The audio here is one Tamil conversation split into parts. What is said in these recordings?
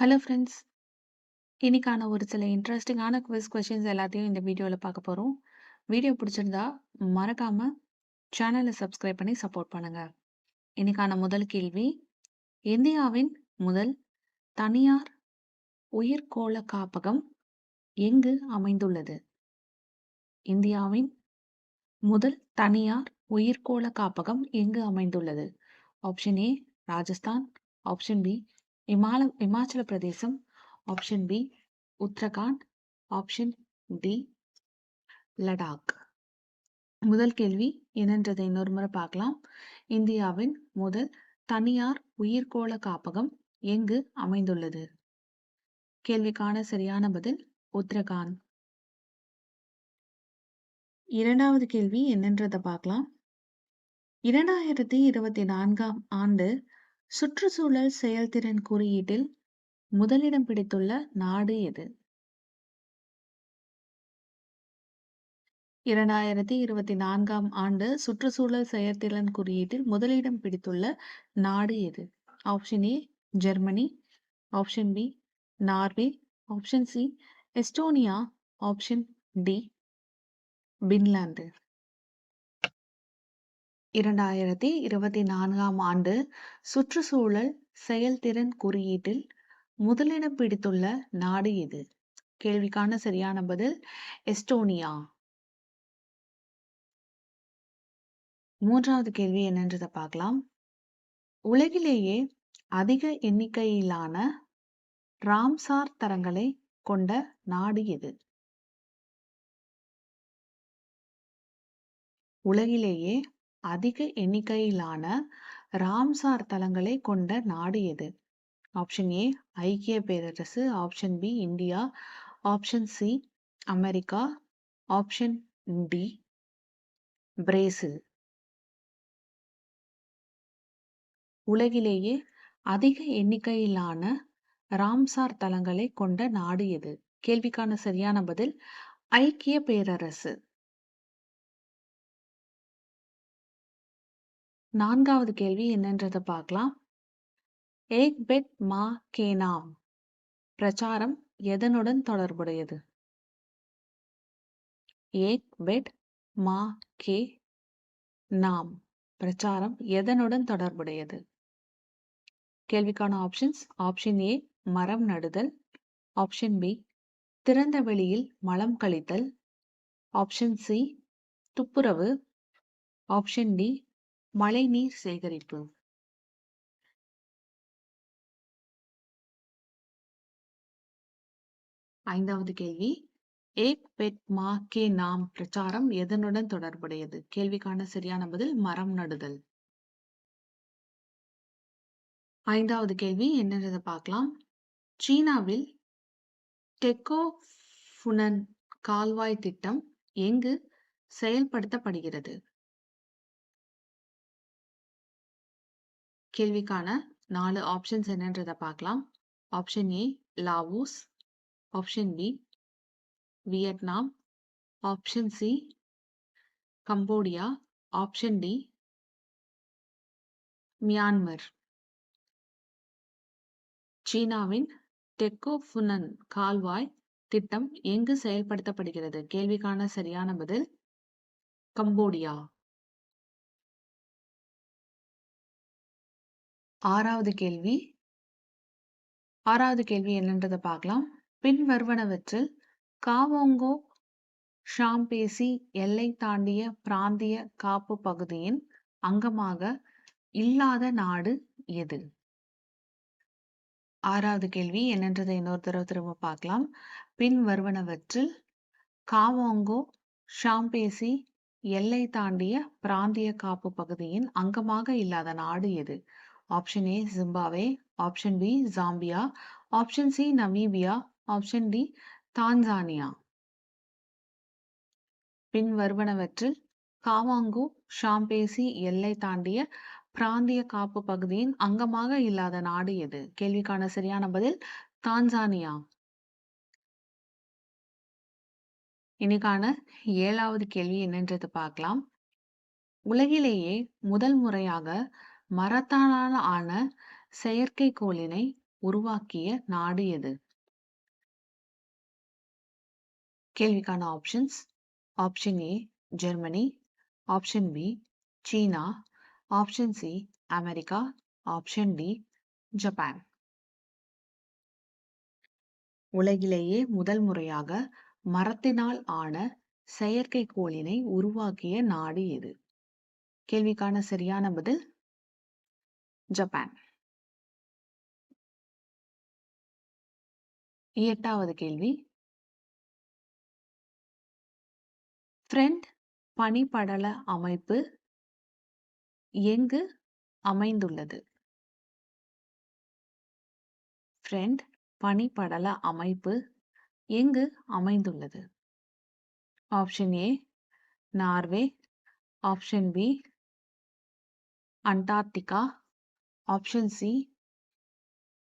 Hello friends. இன்னைக்கான ஒரு சில இன்ட்ரெஸ்டிங்கான கொஸ்டின்ஸ் எல்லாத்தையும் இந்த வீடியோல பார்க்க போறோம். வீடியோ பிடிச்சிருந்தா மறக்காம சேனலை சப்ஸ்கிரைப் பண்ணி சப்போர்ட் பண்ணுங்க. இன்னைக்கான முதல் கேள்வி, இந்தியாவின் முதல் தனியார் உயிர்க்கோள காப்பகம் எங்கு அமைந்துள்ளது? இந்தியாவின் முதல் தனியார் உயிர்க்கோள காப்பகம் எங்கு அமைந்துள்ளது? Option A Rajasthan, option B Himachal Pradesh, option B Uttarakhand, option D Ladakh. முதல் கேள்வி என்னன்றதை இன்னொரு முறை பார்க்கலாம். இந்தியாவின் முதல் தனியார் உயிர்க்கோள காப்பகம் எங்கு அமைந்துள்ளது? கேள்விக்கான சரியான பதில் உத்தரகாண்ட். இரண்டாவது கேள்வி என்னன்றதை பார்க்கலாம். 2024ஆம் ஆண்டு சுற்றுச்சூழல் செயல்திறன் குறியீட்டில் முதலிடம் பிடித்துள்ள நாடு எது? 2024ஆம் ஆண்டு சுற்றுச்சூழல் செயல்திறன் குறியீட்டில் முதலிடம் பிடித்துள்ள நாடு எது? Option A Germany, option B Norway, option C Estonia, option D Finland. 2024ஆம் ஆண்டு சுற்றுச்சூழல் செயல்திறன் குறியீட்டில் முதலிடம் பிடித்துள்ள நாடு எது? கேள்விக்கான சரியான பதில் எஸ்டோனியா. மூன்றாவது கேள்வி என்னன்றதை பார்க்கலாம். உலகிலேயே அதிக எண்ணிக்கையிலான ராம்சார் தலங்களை கொண்ட நாடு எது? உலகிலேயே அதிக எண்ணிக்கையிலான ராம்சார் தலங்களை கொண்ட நாடு எது? ஆப்ஷன் ஏ ஐக்கிய பேரரசு, option B India, option C America, option D Brazil. உலகிலேயே அதிக எண்ணிக்கையிலான ராம்சார் தலங்களை கொண்ட நாடு எது? கேள்விக்கான சரியான பதில் ஐக்கிய பேரரசு. நான்காவது கேள்வி என்னன்றதை பார்க்கலாம். ஏக் பெட் மா கே நாம் பிரச்சாரம் எதனுடன் தொடர்புடையது? ஏக் பெட் மா கே நாம் பிரச்சாரம் எதனுடன் தொடர்புடையது? கேள்விக்கான ஆப்ஷன்ஸ். ஆப்ஷன் ஏ மரம் நடுதல், ஆப்ஷன் பி திறந்த வெளியில் மலம் கழித்தல், ஆப்ஷன் சி துப்புரவு, ஆப்ஷன் டி மழைநீர் சேகரிப்பு. ஐந்தாவது கேள்வி, ஏக் பெட் மா கே நாம் பிரச்சாரம் எதனுடன் தொடர்புடையது? கேள்விக்கான சரியான பதில் மரம் நடுதல். ஐந்தாவது கேள்வி என்னன்றதை பார்க்கலாம். சீனாவில் டெக்கோ ஃபுனன் கால்வாய் திட்டம் எங்கு செயல்படுத்தப்படுகிறது? கேள்விக்கான 4 ஆப்ஷன்ஸ் என்னன்றதை பார்க்கலாம். Option A Laos, option B Vietnam, option C Cambodia, option D Myanmar. சீனாவின் டெக்கோ ஃபுனன் கால்வாய் திட்டம் எங்கு செயல்படுத்தப்படுகிறது? கேள்விக்கான சரியான பதில் கம்போடியா. ஆறாவது கேள்வி என்னன்றதை பார்க்கலாம். பின்வருவனவற்றில் காவோங்கோ ஷாம்பேசி எல்லை தாண்டிய பிராந்திய காப்பு பகுதியின் அங்கமாக இல்லாத நாடு எது? ஆறாவது கேள்வி என்னன்றதை இன்னொரு தடவை திரும்ப பார்க்கலாம். பின்வருவனவற்றில் காவோங்கோ ஷாம்பேசி எல்லை தாண்டிய பிராந்திய காப்பு பகுதியின் அங்கமாக இல்லாத நாடு எது? Option A Zimbabwe, option B Zambia, option C Namibia, option D Tanzania. பின்வருவனவற்றில் காவாங்கோ ஷாம்பேசி எல்லை தாண்டிய பிராந்திய காப்பு பகுதியின் அங்கமாக இல்லாத நாடு எது? கேள்விக்கான சரியான பதில் தான்சானியா. இன்னைக்கான 7வது கேள்வி என்னன்றது பார்க்கலாம். உலகிலேயே முதல் முறையாக மரத்தாலான ஆன செயற்கைக்கோளினை உருவாக்கிய நாடு எது? கேள்விக்கான options: option A Germany, option B China, option C America, option D Japan. உலகிலேயே முதல் முறையாக மரத்தினால் ஆன செயற்கைக்கோளினை உருவாக்கிய நாடு எது? கேள்விக்கான சரியான பதில் ஜப்பான். 8வது கேள்வி. ஃப்ரெண்ட் பனிப்படல அமைப்பு எங்கு அமைந்துள்ளது? ஃப்ரெண்ட் பனிப்படல அமைப்பு எங்கு அமைந்துள்ளது? Option A Norway, option B Antarctica, option C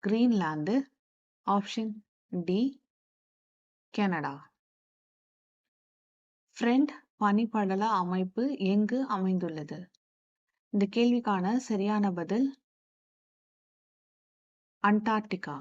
Greenland, option D Canada. ஃப்ரெண்ட் பனிப்படல அமைப்பு எங்கு அமைந்துள்ளது? இந்த கேள்விக்கான சரியான பதில் அண்டார்டிகா.